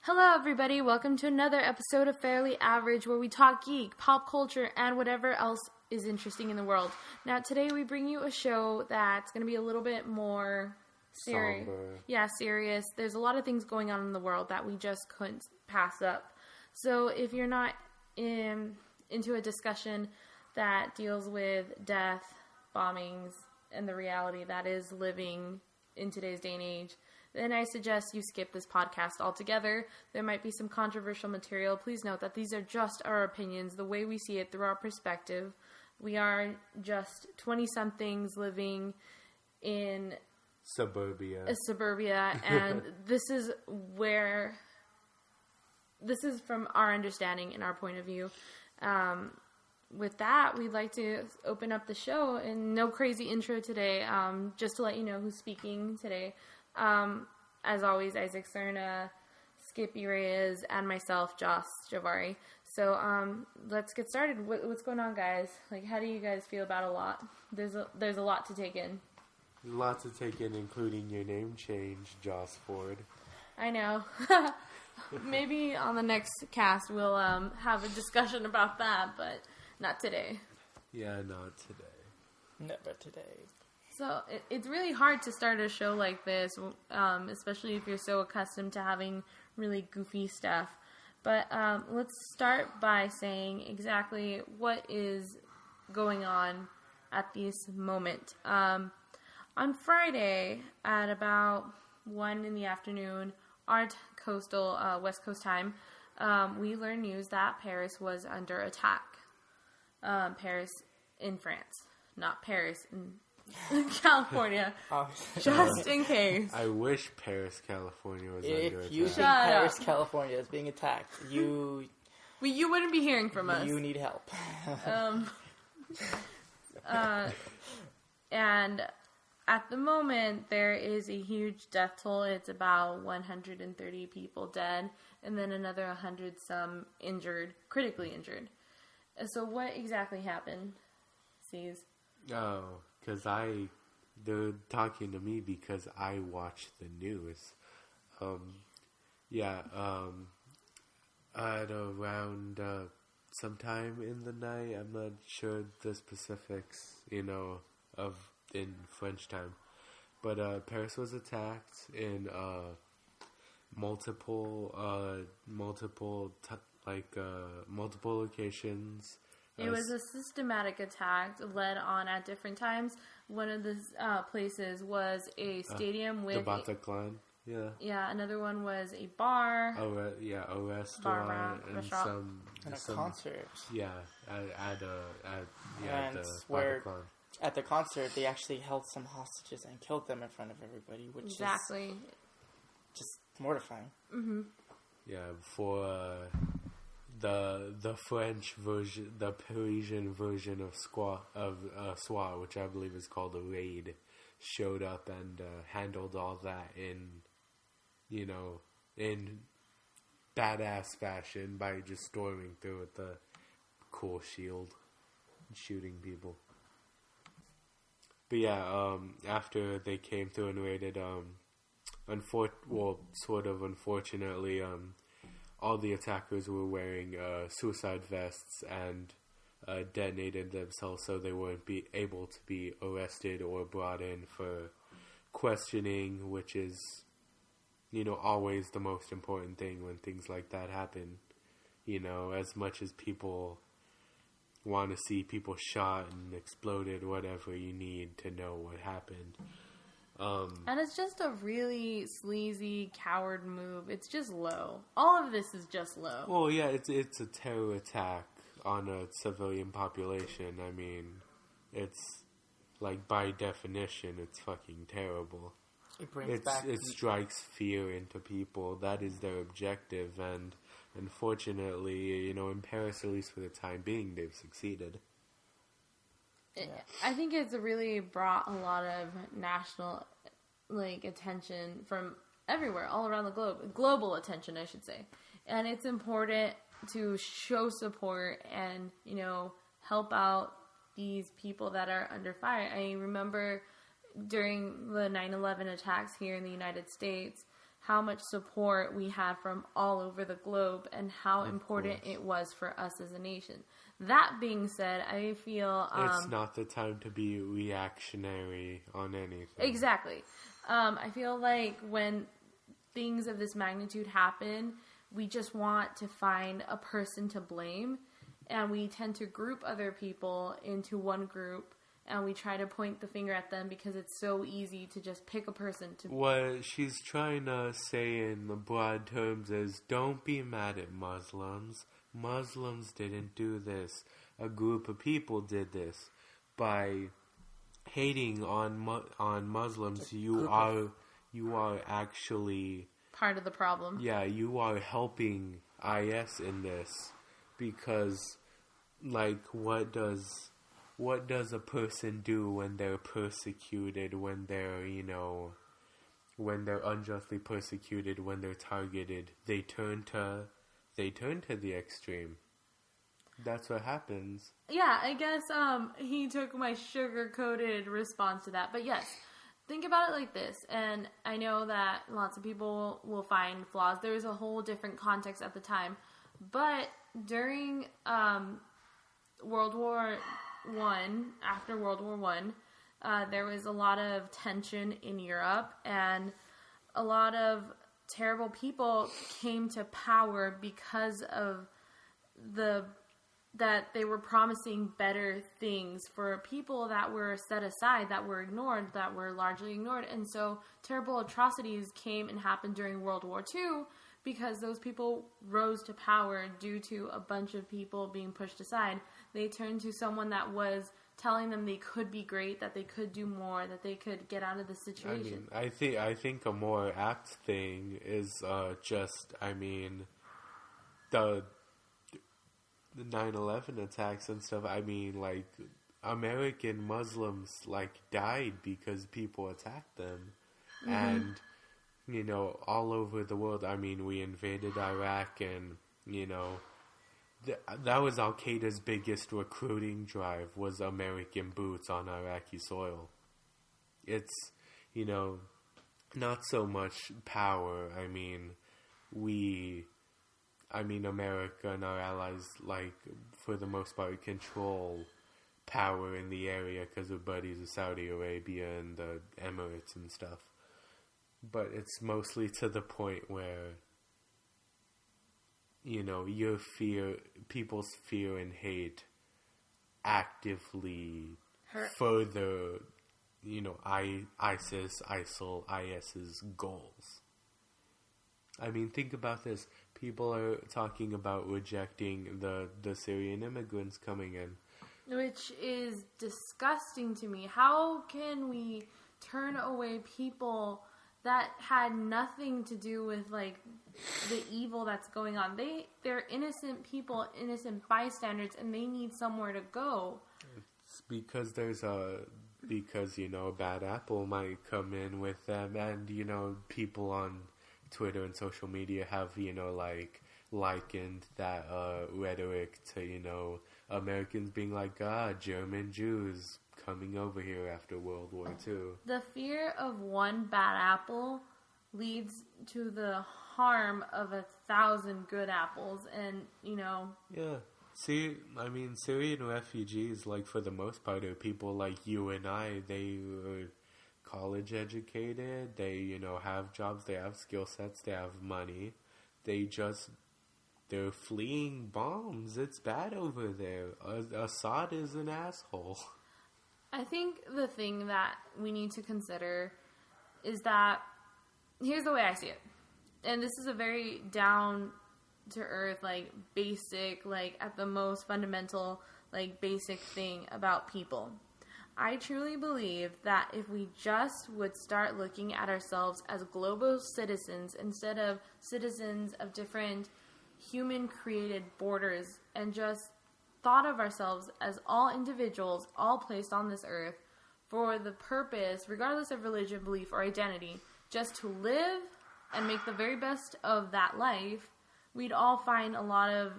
Hello, everybody. Welcome to another episode of Fairly Average, where we talk geek, pop culture, and whatever else is interesting in the world. Now, today we bring you a show that's going to be a little bit more serious. Yeah, serious. There's a lot of things going on in the world that we just couldn't pass up. So, if you're not into a discussion that deals with death, bombings, and the reality that is living in today's day and age, then I suggest you skip this podcast altogether. There might be some controversial material. Please note that these are just our opinions, the way we see it through our perspective. We are just 20-somethings living in suburbia, and this is from our understanding and our point of view. With that, we'd like to open up the show, and no crazy intro today, just to let you know who's speaking today. As always, Isaac Cerna, Skippy Reyes, and myself, Joss Javari. So, let's get started. What's going on, guys? Like, how do you guys feel about a lot? There's a lot to take in. Lots to take in, including your name change, Joss Ford. I know. Maybe on the next cast we'll have a discussion about that, but not today. Yeah, not today. Never today. So it's really hard to start a show like this, especially if you're so accustomed to having really goofy stuff. But let's start by saying exactly what is going on at this moment. On Friday at about 1 in the afternoon, our coastal West Coast time, we learned news that Paris was under attack. Paris in France, not Paris in California, just in case. I wish Paris, California was under attack. If you think Paris, California is being attacked, you wouldn't be hearing from us. You need help. And at the moment, there is a huge death toll. It's about 130 people dead, and then another 100 some injured, critically injured. So what exactly happened, C's? Oh, because they're talking to me because I watch the news. At around sometime in the night, I'm not sure the specifics, of in French time, but Paris was attacked in multiple locations. It was a systematic attack led on at different times. One of the places was a stadium with... The Bataclan, yeah. Yeah, another one was a bar. A restaurant. And a concert. Yeah, Bataclan. At the concert, they actually held some hostages and killed them in front of everybody, which is... just mortifying. Mm-hmm. Yeah, for... The French version, the Parisian version of SWAT, which I believe is called a raid, showed up and handled all that in badass fashion by just storming through with the cool shield and shooting people. But yeah, after they came through and raided, unfortunately, all the attackers were wearing suicide vests and detonated themselves so they weren't able to be arrested or brought in for questioning, which is, always the most important thing when things like that happen. As much as people want to see people shot and exploded, whatever, you need to know what happened. And it's just a really sleazy, coward move. It's just low. All of this is just low. Well, yeah, it's a terror attack on a civilian population. I mean, it's, like, by definition, it's fucking terrible. It strikes fear into people. That is their objective, and unfortunately, in Paris, at least for the time being, they've succeeded. I think it's really brought a lot of national, attention from everywhere, all around the globe. Global attention, I should say. And it's important to show support and, help out these people that are under fire. I remember during the 9/11 attacks here in the United States, how much support we had from all over the globe and how important it was for us as a nation. That being said, I feel... it's not the time to be reactionary on anything. Exactly. I feel like when things of this magnitude happen, we just want to find a person to blame, and we tend to group other people into one group, and we try to point the finger at them because it's so easy to just pick a person to... What she's trying to say in the broad terms is, don't be mad at Muslims. Muslims didn't do this. A group of people did this. By hating on Muslims, you are actually... part of the problem. Yeah, you are helping IS in this. Because, like, what does a person do when they're persecuted, when they're, when they're unjustly persecuted, when they're targeted? They turn to the extreme. That's what happens. Yeah, I guess he took my sugar-coated response to that. But yes, think about it like this. And I know that lots of people will find flaws. There was a whole different context at the time. But during World War I, after World War I, there was a lot of tension in Europe, and a lot of terrible people came to power because of that they were promising better things for people that were set aside, that were ignored, that were largely ignored. And so terrible atrocities came and happened during World War II because those people rose to power due to a bunch of people being pushed aside. They turned to someone that was telling them they could be great, that they could do more, that they could get out of the situation. I think a more apt thing is the 9/11 attacks and stuff. American Muslims died because people attacked them. Mm-hmm. And all over the world. We invaded Iraq, and that was Al Qaeda's biggest recruiting drive, was American boots on Iraqi soil. It's not so much power. America and our allies, for the most part, control power in the area because we're buddies with Saudi Arabia and the Emirates and stuff. But it's mostly to the point where, people's fear and hate actively further, ISIS's goals. Think about this. People are talking about rejecting the Syrian immigrants coming in. Which is disgusting to me. How can we turn away people that had nothing to do with, the evil that's going on? They're innocent people, innocent bystanders, and they need somewhere to go. It's because a bad apple might come in with them, and, people on Twitter and social media have, likened that rhetoric to, Americans being German Jews coming over here after World War II. The fear of one bad apple leads to the harm of 1,000 good apples, and, Yeah. See, Syrian refugees, for the most part, are people like you and I. They are college educated, they, have jobs, they have skill sets, they have money. They're fleeing bombs. It's bad over there. Assad is an asshole. I think the thing that we need to consider is that, here's the way I see it. And this is a very down-to-earth, basic, at the most fundamental, basic thing about people. I truly believe that if we just would start looking at ourselves as global citizens instead of citizens of different human-created borders, and just thought of ourselves as all individuals, all placed on this earth for the purpose, regardless of religion, belief, or identity, just to live and make the very best of that life, we'd all find a lot of,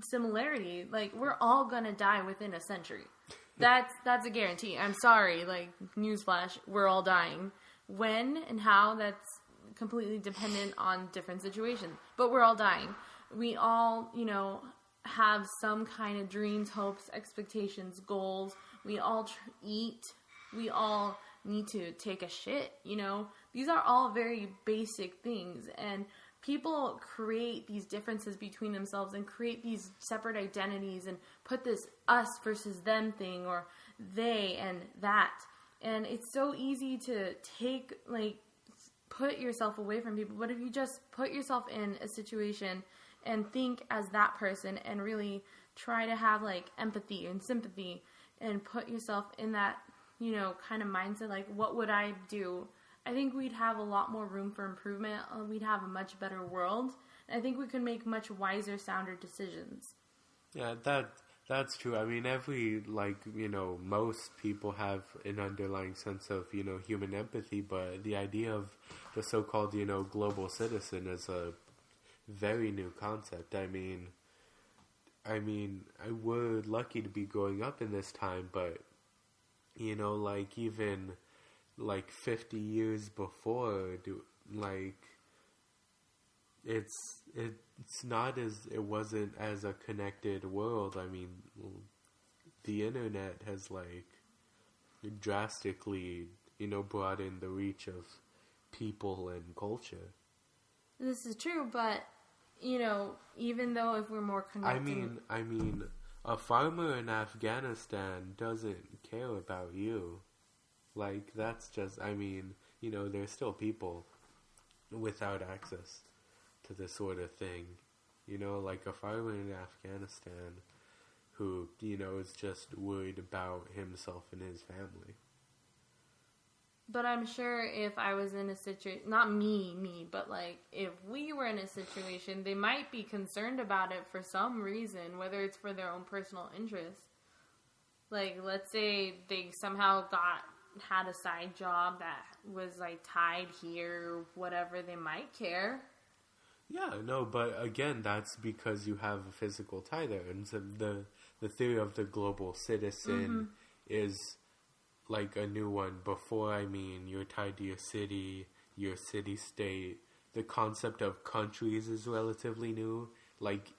similarity. We're all gonna die within a century. That's a guarantee. I'm sorry, newsflash, we're all dying. When and how, that's completely dependent on different situations. But we're all dying. We all, have some kind of dreams, hopes, expectations, goals. We all eat. We all need to take a shit, These are all very basic things. And people create these differences between themselves and create these separate identities and put this us versus them thing or they and that. And it's so easy to put yourself away from people. But if you just put yourself in a situation and think as that person and really try to have empathy and sympathy and put yourself in that, kind of mindset, what would I do? I think we'd have a lot more room for improvement. We'd have a much better world. I think we could make much wiser, sounder decisions. Yeah, that's true. I mean, most people have an underlying sense of, human empathy, but the idea of the so-called, global citizen is a very new concept. I mean, we're lucky to be growing up in this time, but, even 50 years before, it wasn't as a connected world. I mean, the internet has drastically, broadened the reach of people and culture. This is true, but even though if we're more connected, I mean, a farmer in Afghanistan doesn't care about you. That's just, there's still people without access to this sort of thing. A farmer in Afghanistan who, is just worried about himself and his family. But I'm sure if I was in a situation, not me, but if we were in a situation, they might be concerned about it for some reason, whether it's for their own personal interest. Let's say they somehow had a side job that was tied here or whatever, they might care. Yeah, no, but again, that's because you have a physical tie there. And so the theory of the global citizen is a new one. Before, you're tied to your city-state. The concept of countries is relatively new.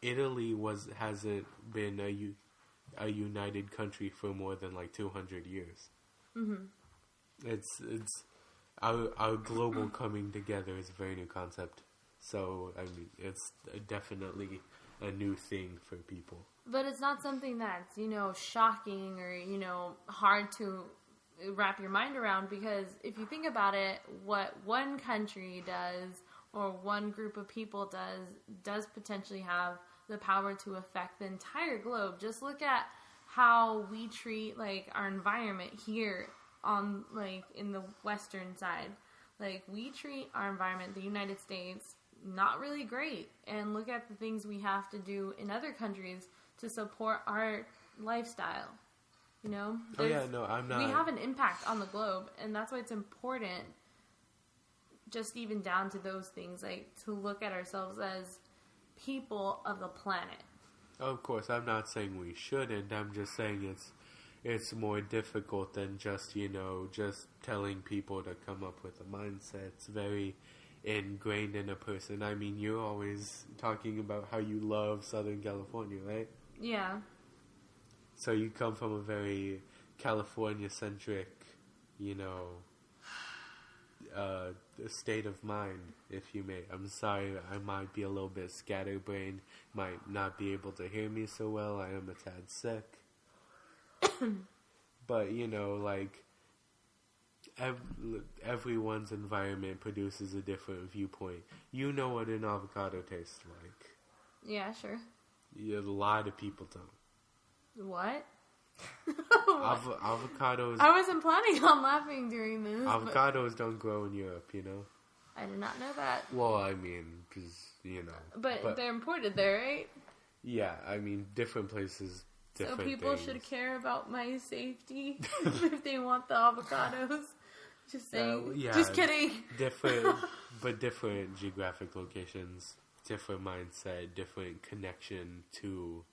Italy hasn't been a united country for more than 200 years. Mm-hmm. It's our global coming together is a very new concept. So, it's definitely a new thing for people. But it's not something that's, shocking or, hard to wrap your mind around, because if you think about it, what one country does or one group of people does potentially have the power to affect the entire globe. Just look at how we treat our environment here on in the western side. We treat our environment, the United States, not really great, and look at the things we have to do in other countries to support our lifestyle. I'm not. We have an impact on the globe, and that's why it's important, just even down to those things, to look at ourselves as people of the planet. Of course, I'm not saying we shouldn't. I'm just saying it's more difficult than just telling people to come up with a mindset. It's very ingrained in a person. You're always talking about how you love Southern California, right? Yeah. So you come from a very California-centric, state of mind, if you may. I'm sorry, I might be a little bit scatterbrained, might not be able to hear me so well. I am a tad sick. But, everyone's environment produces a different viewpoint. You know what an avocado tastes like. Yeah, sure. A lot of people don't. What? Avocados... I wasn't planning on laughing during this. Avocados don't grow in Europe, I did not know that. Well, because, But they're imported there, right? Yeah, different places, different So people things. should care about my safety if they want the avocados. Just saying. Yeah, just kidding. Different geographic locations, different mindset, different connection to,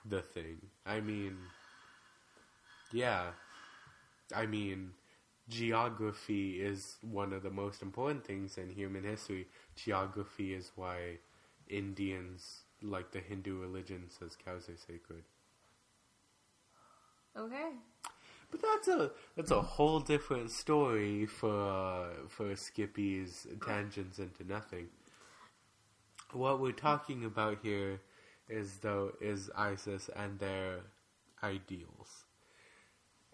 the thing. Yeah. geography is one of the most important things in human history. Geography is why Indians, like the Hindu religion, says cows are sacred. Okay. But that's a whole different story for Skippy's tangents into nothing. What we're talking about here is ISIS and their ideals.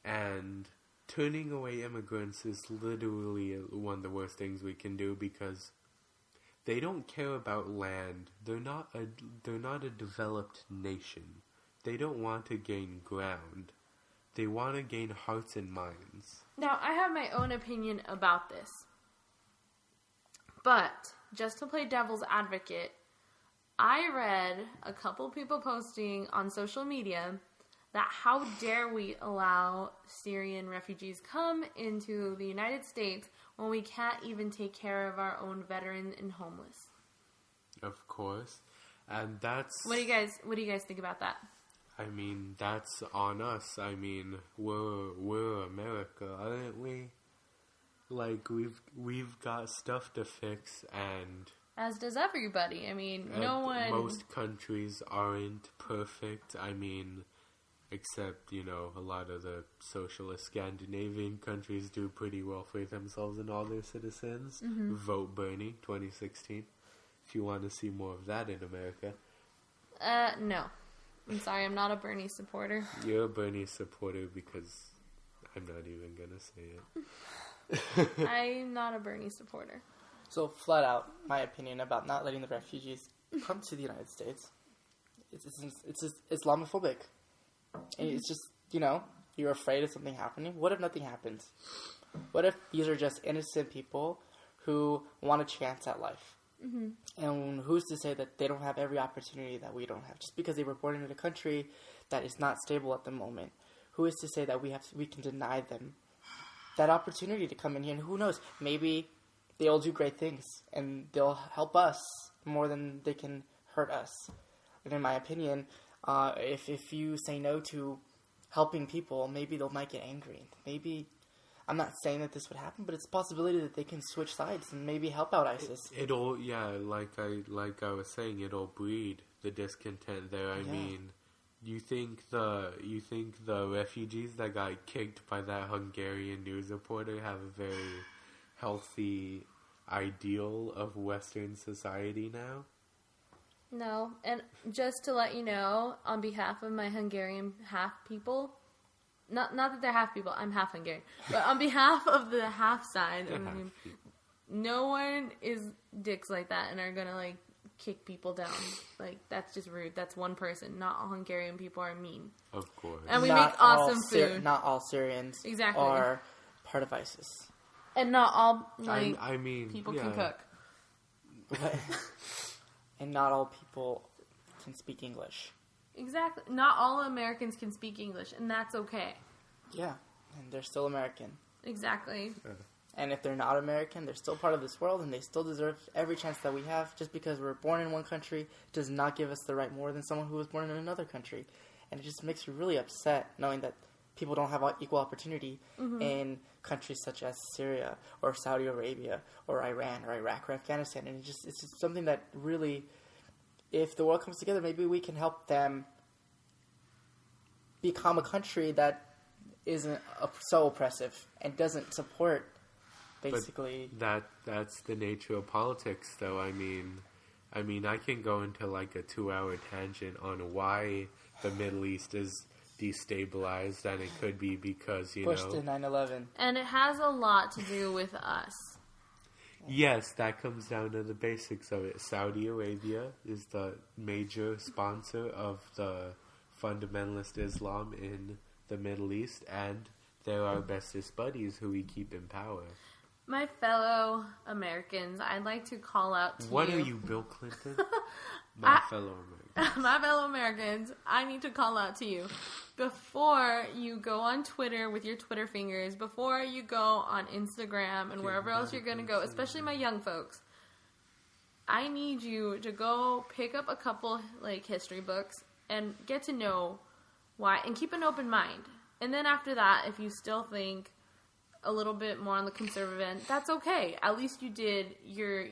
And turning away immigrants is literally one of the worst things we can do, because they don't care about land. They're not a developed nation. They don't want to gain ground. They want to gain hearts and minds. Now, I have my own opinion about this. But, just to play devil's advocate, I read a couple people posting on social media that how dare we allow Syrian refugees come into the United States when we can't even take care of our own veterans and homeless. Of course. And that's... What do you guys think about that? I mean, that's on us. I mean, we're America, aren't we? Like, we've got stuff to fix, and... As does everybody. I mean, no one... Most countries aren't perfect. I mean, except, a lot of the socialist Scandinavian countries do pretty well for themselves and all their citizens. Mm-hmm. Vote Bernie, 2016. If you want to see more of that in America. No. I'm sorry, I'm not a Bernie supporter. You're a Bernie supporter because I'm not even going to say it. I'm not a Bernie supporter. So, flat out, my opinion about not letting the refugees come to the United States, it's just Islamophobic. And it's just, you're afraid of something happening. What if nothing happens? What if these are just innocent people who want a chance at life? Mm-hmm. And who's to say that they don't have every opportunity that we don't have? Just because they were born in a country that is not stable at the moment, who is to say that we can deny them that opportunity to come in here? And who knows? Maybe they'll do great things and they'll help us more than they can hurt us. And in my opinion, if you say no to helping people, maybe they might get angry. Maybe... I'm not saying that this would happen, but it's a possibility that they can switch sides and maybe help out ISIS. It'll, like I was saying, it'll breed the discontent there. I mean, you think the refugees that got kicked by that Hungarian news reporter have a very healthy ideal of Western society now? No, and just to let you know, on behalf of my Hungarian half people... Not that they're half people, I'm half Hungarian. But on behalf of the half side, no one is dicks like that and are gonna, kick people down. That's just rude. That's one person. Not all Hungarian people are mean. Of course. And we make awesome food. Not all Syrians are part of ISIS. And not all, people can cook. And not all people can speak English. Exactly. Not all Americans can speak English, and that's okay. Yeah, and they're still American. Exactly. And if they're not American, they're still part of this world, and they still deserve every chance that we have. Just because we're born in one country does not give us the right more than someone who was born in another country. And it just makes me really upset knowing that people don't have equal opportunity in countries such as Syria or Saudi Arabia or Iran or Iraq or Afghanistan. And it's just something that really... If the world comes together, maybe we can help them become a country that isn't so oppressive and doesn't support, basically. But that's the nature of politics, though. I mean, I can go into a 2-hour tangent on why the Middle East is destabilized, and it could be because pushed to 9/11, and it has a lot to do with us. Yes, that comes down to the basics of it. Saudi Arabia is the major sponsor of the fundamentalist Islam in the Middle East, and they're our bestest buddies who we keep in power. My fellow Americans, I'd like to call out to What you. are you, Bill Clinton? My fellow Americans. My fellow Americans, I need to call out to you. Before you go on Twitter with your Twitter fingers, before you go on Instagram and wherever else you're going to go, especially my young folks, I need you to go pick up a couple, history books and get to know why, and keep an open mind. And then after that, if you still think, a little bit more on the conservative end, that's okay. At least you did your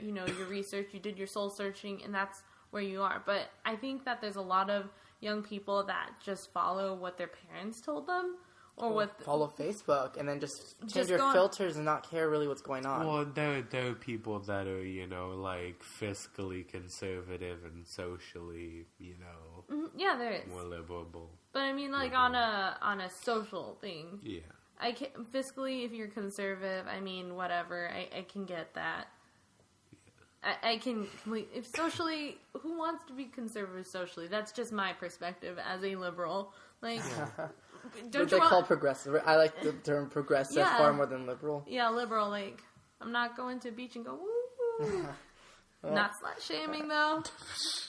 research, you did your soul searching, and that's where you are. But I think that there's a lot of young people that just follow what their parents told them, or follow Facebook, and then just change your filters and not care really what's going on. Well, there are people that are, like, fiscally conservative and socially, yeah, there is more liberal. But I mean, like, on a social thing. Yeah. Fiscally, if you're conservative, I mean, whatever, I can get that. I can, if socially, who wants to be conservative socially? That's just my perspective as a liberal. Like, don't they call progressive? I like the term progressive far more than liberal. Yeah, liberal. Like, I'm not going to the beach and go, woo. Well, not slut shaming though.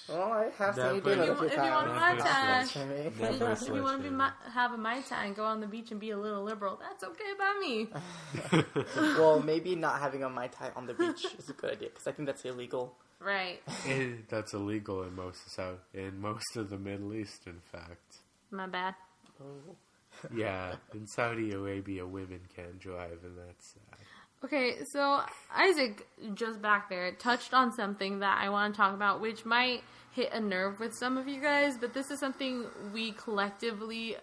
Well, I have to do it a few times. If you want a Mai Tai, if you want to have a Mai Tai and go on the beach and be a little liberal, that's okay by me. Well, maybe not having a Mai Tai on the beach is a good idea, because I think that's illegal. Right. That's illegal in most of the Middle East, in fact. My bad. Oh. Yeah, in Saudi Arabia, women can't drive, and that's sad. Okay, so Isaac, just back there, touched on something that I want to talk about, which might hit a nerve with some of you guys, but this is something we collectively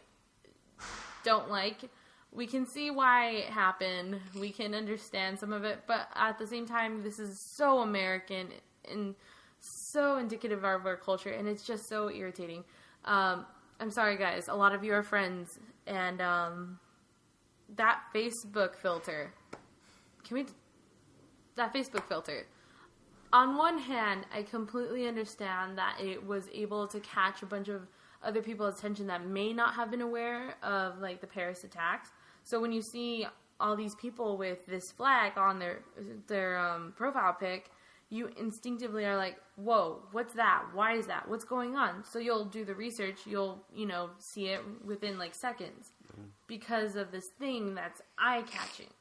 don't like. We can see why it happened. We can understand some of it, but at the same time, this is so American and so indicative of our culture, and it's just so irritating. I'm sorry, guys. A lot of you are friends, and that Facebook filter... that Facebook filter. On one hand, I completely understand that it was able to catch a bunch of other people's attention that may not have been aware of, like, the Paris attacks. So when you see all these people with this flag on their profile pic, you instinctively are like, whoa, what's that? Why is that? What's going on? So you'll do the research. You'll, see it within, like, seconds because of this thing that's eye-catching.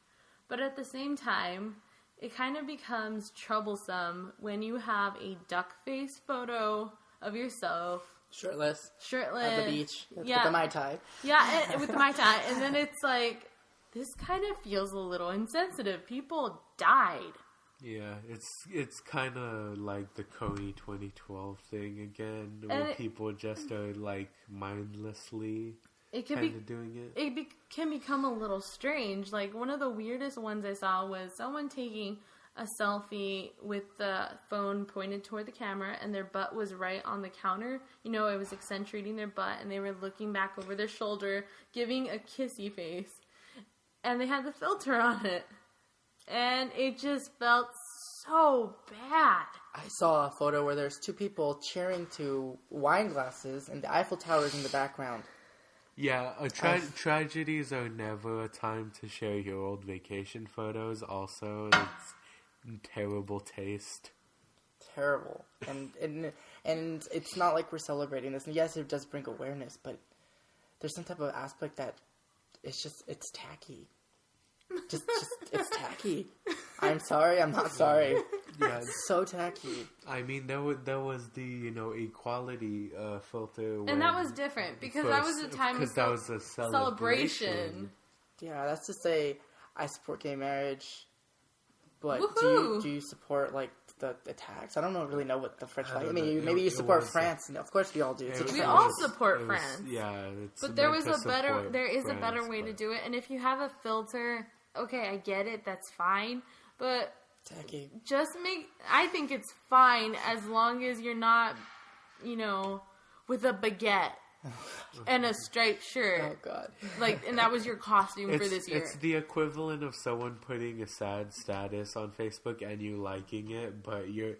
But at the same time, it kind of becomes troublesome when you have a duck face photo of yourself. Shirtless. At the beach. With the Mai Tai. Yeah, with the Mai Tai. And then it's like, this kind of feels a little insensitive. People died. Yeah, it's kind of like the Coney 2012 thing again, where people just are, like, mindlessly... doing it. It can become a little strange. Like, one of the weirdest ones I saw was someone taking a selfie with the phone pointed toward the camera, and their butt was right on the counter. It was accentuating their butt, and they were looking back over their shoulder, giving a kissy face. And they had the filter on it. And it just felt so bad. I saw a photo where there's two people cheering to wine glasses, and the Eiffel Tower is in the background. Yeah, tragedies are never a time to share your old vacation photos. Also, it's terrible taste. Terrible, and it's not like we're celebrating this. And yes, it does bring awareness, but there's some type of aspect that it's tacky. Just it's tacky. I'm sorry, I'm not sorry. Yeah, it's so tacky. I mean, there was the equality filter, and that was different because that was a time of that was a celebration. Yeah, that's to say, I support gay marriage, but do you support, like, the attacks? I don't really know what the French flag. I mean, maybe you support France, and of course we all do. We all support France. Yeah, but there is a better way to do it, and if you have a filter, okay, I get it, that's fine, but. Tacky. I think it's fine as long as you're not, with a baguette and a striped shirt. Oh, God. Like, and that was your costume for this year. It's the equivalent of someone putting a sad status on Facebook and you liking it, but you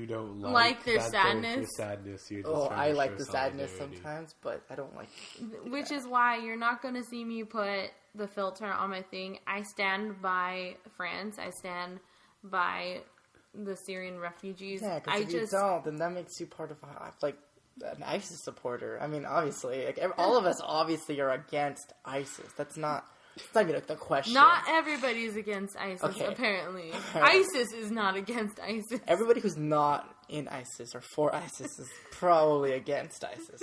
don't like their sadness. Their sadness. You're just I like the sadness sometimes, but I don't like it. Which is why you're not going to see me put the filter on my thing. I stand by France. I stand by the Syrian refugees. Yeah, because if you don't, then that makes you part of, like, an ISIS supporter. I mean, obviously, like, all of us obviously are against ISIS. It's not even the question. Not everybody's against ISIS, apparently. ISIS is not against ISIS. Everybody who's not in ISIS or for ISIS is probably against ISIS.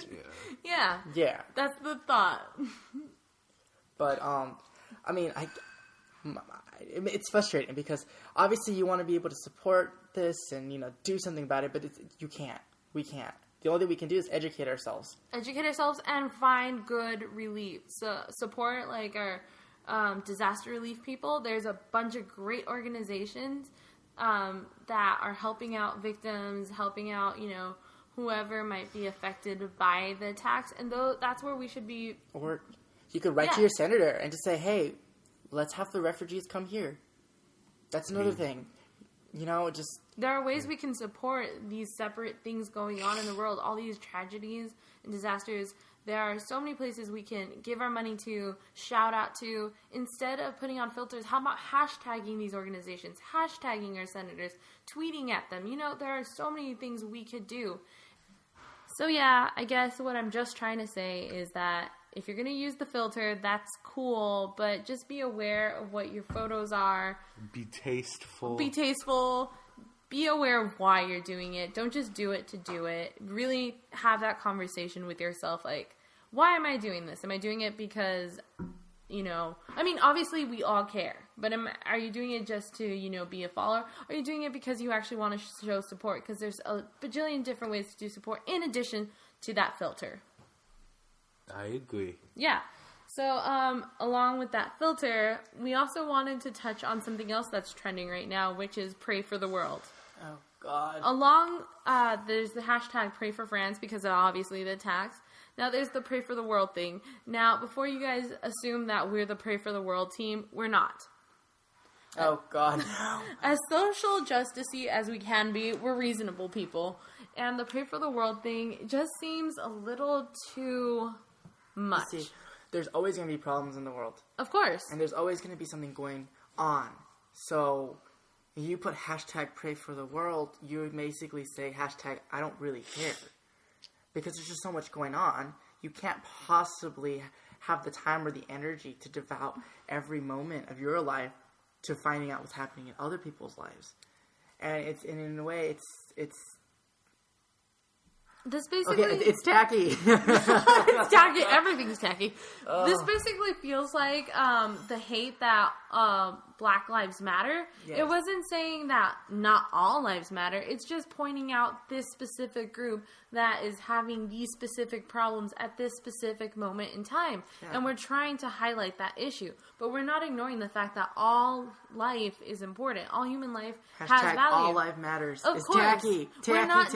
Yeah. That's the thought. But, I mean, it's frustrating because obviously you want to be able to support this and, do something about it, but you can't. We can't. The only thing we can do is educate ourselves. Educate ourselves and find good relief. So support like our disaster relief people. There's a bunch of great organizations that are helping out victims, helping out, whoever might be affected by the attacks. And that's where we should be. Or you could write to your senator and just say, hey, let's have the refugees come here. That's another thing. There are ways we can support these separate things going on in the world, all these tragedies and disasters. There are so many places we can give our money to, shout out to. Instead of putting on filters, how about hashtagging these organizations, hashtagging our senators, tweeting at them? There are so many things we could do. So yeah, I guess what I'm just trying to say is that if you're going to use the filter, that's cool, but just be aware of what your photos are. Be tasteful. Be aware of why you're doing it. Don't just do it to do it. Really have that conversation with yourself. Like, why am I doing this? Am I doing it because, obviously we all care. But are you doing it just to, be a follower? Are you doing it because you actually want to show support? Because there's a bajillion different ways to do support in addition to that filter. I agree. Yeah. So, along with that filter, we also wanted to touch on something else that's trending right now, which is Pray for the World. Oh, God. There's the hashtag Pray for France because of obviously the attacks. Now, there's the Pray for the World thing. Now, before you guys assume that we're the Pray for the World team, we're not. Oh, God. As social justice-y as we can be, we're reasonable people. And the Pray for the World thing just seems a little too much. See, there's always going to be problems in the world. Of course. And there's always going to be something going on. So, you put hashtag Pray for the World, you would basically say hashtag I don't really care. Because there's just so much going on, you can't possibly have the time or the energy to devote every moment of your life to finding out what's happening in other people's lives. And in a way, it's this basically... Okay, it's tacky. It's tacky. Everything's tacky. This basically feels like the hate that Black Lives Matter. Yes. It wasn't saying that not all lives matter. It's just pointing out this specific group that is having these specific problems at this specific moment in time. Yeah. And we're trying to highlight that issue. But we're not ignoring the fact that all life is important. All human life has value. All life matters. Of course. Tacky. We're not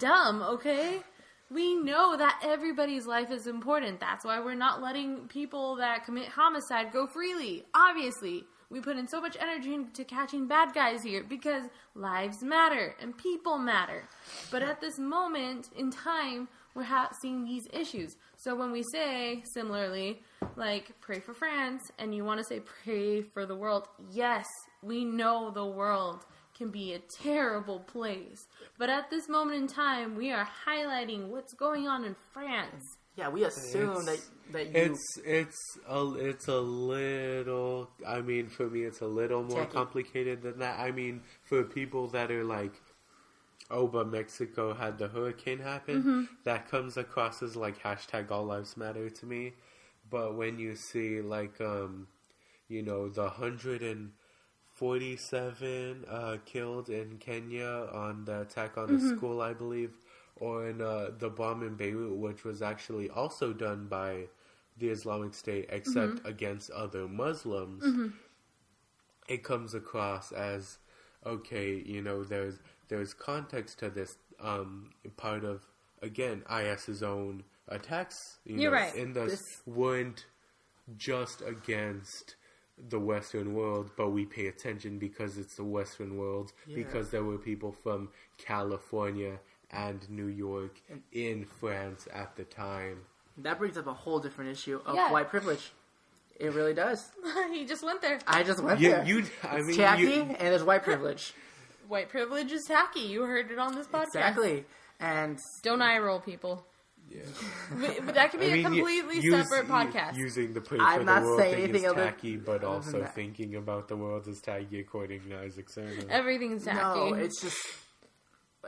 dumb, okay? We know that everybody's life is important. That's why we're not letting people that commit homicide go freely. Obviously. We put in so much energy into catching bad guys here because lives matter and people matter. But at this moment in time, we're seeing these issues. So when we say, similarly, like, pray for France, and you want to say pray for the world, yes, we know the world can be a terrible place. But at this moment in time, we are highlighting what's going on in France. Yeah, we assume that you... It's a little... I mean, for me, it's a little more complicated than that. I mean, for people that are like, oh, but Mexico had the hurricane happen, that comes across as like hashtag all lives matter to me. But when you see like, the 147 killed in Kenya on the attack on a school, I believe, or in the bomb in Beirut, which was actually also done by the Islamic State, except against other Muslims, it comes across as, okay, there's context to this part of, again, IS's own attacks. You're right. In this weren't just against the Western world, but we pay attention because it's the Western world, because there were people from California and New York in France at the time. That brings up a whole different issue of white privilege. It really does. He just went there. I just went there. It's tacky, and there's white privilege. White privilege is tacky. You heard it on this podcast. Exactly. And don't eye roll, people. Yeah. But that could be a completely separate podcast. Using the pray for the world thing is tacky, but also thinking about the world is tacky according to Isaac Sermon. Everything's tacky. No, it's just...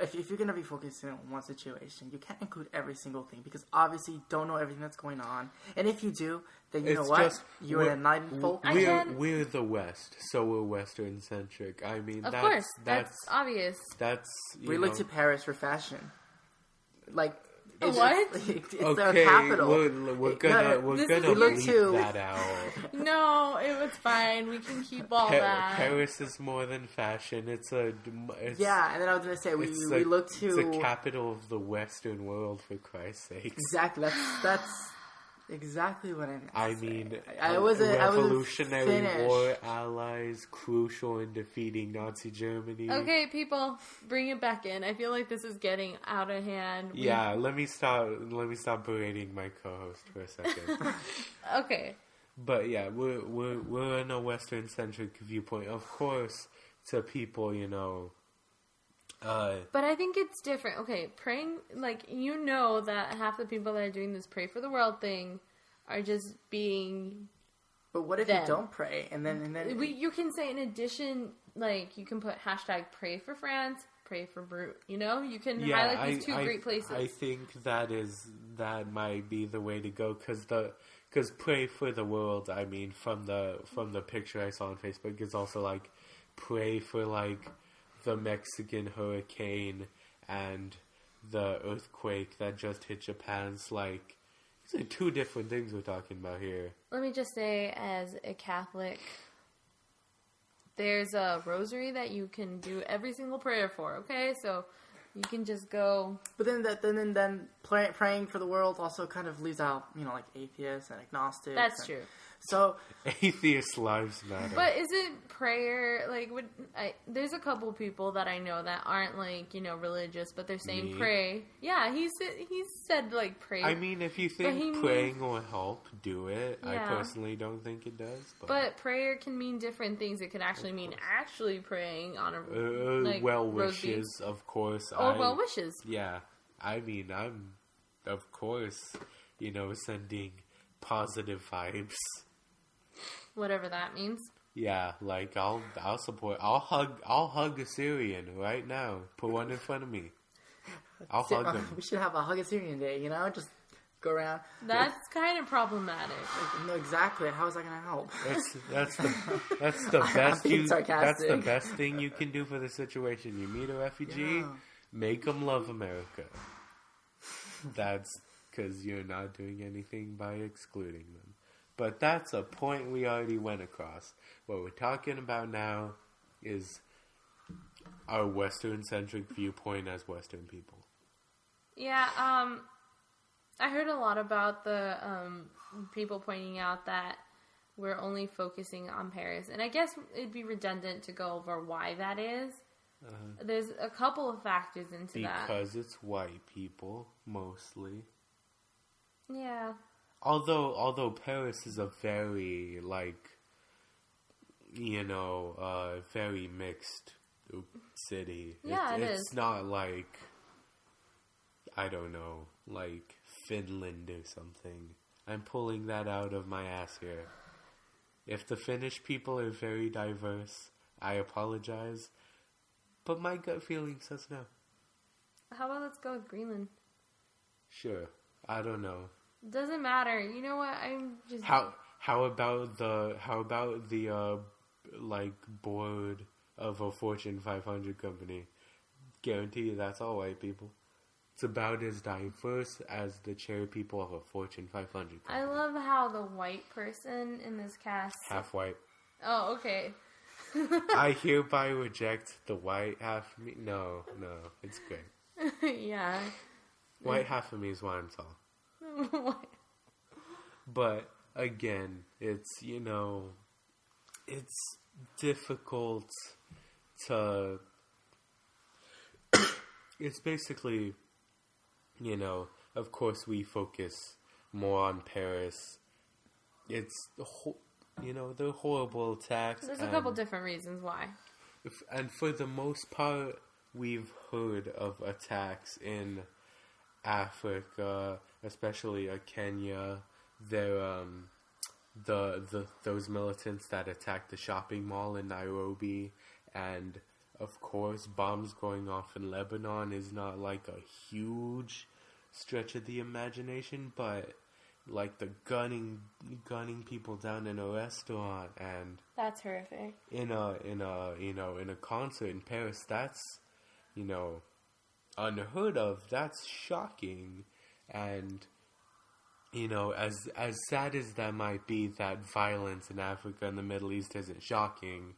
if you're gonna be focusing on one situation, you can't include every single thing because obviously you don't know everything that's going on. And if you do, then you know what? You're an enlightened folk. We're the West, so we're Western centric. I mean, of course, that's obvious. We look to Paris for fashion, like. What? It's their capital. We're gonna leave that out. No, it was fine. We can keep all that. Paris is more than fashion. And then I was gonna say we look to. It's the capital of the Western world, for Christ's sake. Exactly. That's exactly what I meant. I mean, Revolutionary War allies crucial in defeating Nazi Germany. Okay, people, bring it back in. I feel like this is getting out of hand. Let me stop berating my co-host for a second. Okay. But yeah, we're in a Western centric viewpoint, of course. To people, but I think it's different. Okay, praying, that half the people that are doing this pray for the world thing are just being. But what if you don't pray and then you can say in addition, you can put hashtag pray for France, pray for Brut. You can highlight these two great places. I think that might be the way to go because pray for the world. I mean, from the picture I saw on Facebook, is also pray for the Mexican hurricane and the earthquake that just hit Japan's these are two different things we're talking about here. Let me just say, as a Catholic, there's a rosary that you can do every single prayer for, okay? So you can just go. But then praying for the world also kind of leaves out, atheists and agnostics. That's true. So atheist lives matter. But is it prayer there's a couple people that I know that aren't religious, but they're saying pray. Yeah, he said pray. I mean, if you think praying will help, do it. Yeah. I personally don't think it does. But prayer can mean different things. It could actually mean actually praying on a well wishes, of course. Or well wishes. Yeah, I mean, I'm of course sending positive vibes. Whatever that means. Yeah, I'll support. I'll hug a Syrian right now. Put one in front of me. I'll hug them. We should have a hug a Syrian day. Just go around. That's kind of problematic. No, exactly. How is that going to help? That's the best. That's the best thing you can do for the situation. You meet a refugee, make them love America. That's because you're not doing anything by excluding them. But that's a point we already went across. What we're talking about now is our Western-centric viewpoint as Western people. Yeah, I heard a lot about the people pointing out that we're only focusing on Paris. And I guess it'd be redundant to go over why that is. There's a couple of factors into that. Because it's white people, mostly. Yeah. Although Paris is a very, very mixed city. Yeah, it's not I don't know, Finland or something. I'm pulling that out of my ass here. If the Finnish people are very diverse, I apologize. But my gut feeling says no. How about let's go with Greenland? Sure. I don't know. Doesn't matter. You know what? I'm just. How about the board of a Fortune 500 company? Guarantee you that's all white people. It's about as diverse as the chair people of a Fortune 500 company. I love how the white person in this cast. Half white. Oh, okay. I hereby reject the white half of me. No, it's great. Yeah. White half of me is why I'm tall. But again, it's it's difficult to. It's basically, of course we focus more on Paris. It's the horrible attacks. There's a couple different reasons why. And for the most part, we've heard of attacks in Africa, especially Kenya. They're those militants that attacked the shopping mall in Nairobi, and of course, bombs going off in Lebanon is not like a huge stretch of the imagination, but like the gunning people down in a restaurant and That's horrific. in a concert in Paris, that's, unheard of. That's shocking. And as sad as that might be, that violence in Africa and the Middle East isn't shocking.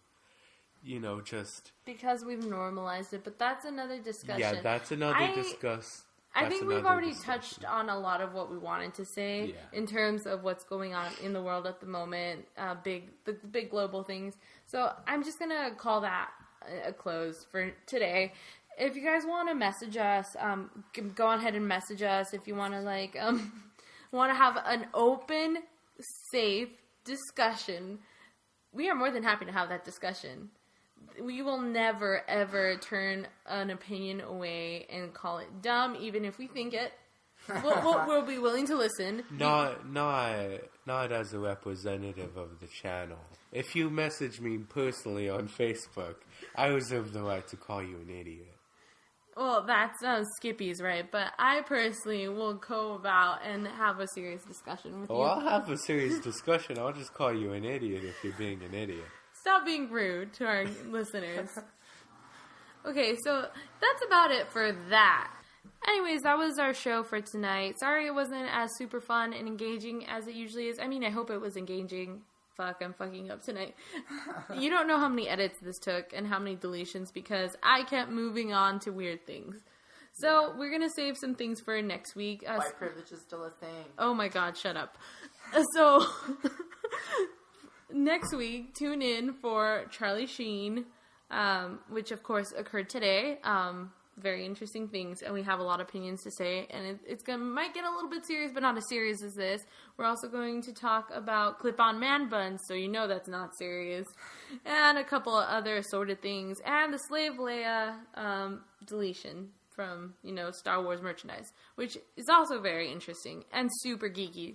Just Because we've normalized it, but that's another discussion. yeah, that's another discuss. I that's think we've another already discussion. touched on a lot of what we wanted to say Yeah. in terms of what's going on in the world at the moment, the big global things. So I'm just going to call that a close for today. If you guys want to message us, go on ahead and message us. If you want to want to have an open, safe discussion, we are more than happy to have that discussion. We will never, ever turn an opinion away and call it dumb, even if we think it. We'll be willing to listen. Not as a representative of the channel. If you message me personally on Facebook, I reserve the right to call you an idiot. Well, that's Skippy's right, but I personally will go about and have a serious discussion with you. I'll have a serious discussion. I'll just call you an idiot if you're being an idiot. Stop being rude to our listeners. Okay, so that's about it for that. Anyways, that was our show for tonight. Sorry it wasn't as super fun and engaging as it usually is. I mean, I hope it was engaging. Fuck, I'm fucking up tonight. You don't know how many edits this took and how many deletions because I kept moving on to weird things. So we're going to save some things for next week. White privilege is still a thing. Oh my god, shut up. So... Next week, tune in for Charlie Sheen, which of course occurred today. Very interesting things, and we have a lot of opinions to say, and might get a little bit serious, but not as serious as this. We're also going to talk about clip-on man buns, so you know that's not serious, and a couple of other assorted things, and the Slave Leia deletion from, Star Wars merchandise, which is also very interesting and super geeky.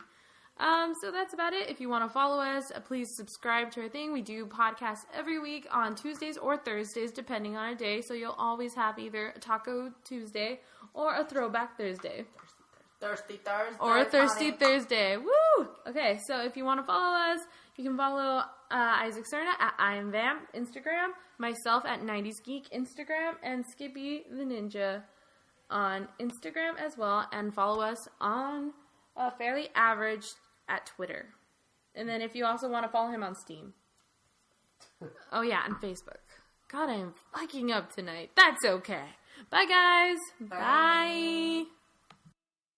So that's about it. If you want to follow us, please subscribe to our thing. We do podcasts every week on Tuesdays or Thursdays, depending on a day. So you'll always have either a Taco Tuesday or a Throwback Thursday. Thirsty Thursday. Or a Thirsty honey. Thursday. Woo! Okay, so if you want to follow us, you can follow Isaac Cerna at I Am Vamp Instagram, myself at 90s Geek Instagram, and Skippy the Ninja on Instagram as well. And follow us on Fairly Average at Twitter. And then if you also want to follow him on Steam. Oh yeah, and Facebook. God, I am fucking up tonight. That's okay. Bye guys. Bye.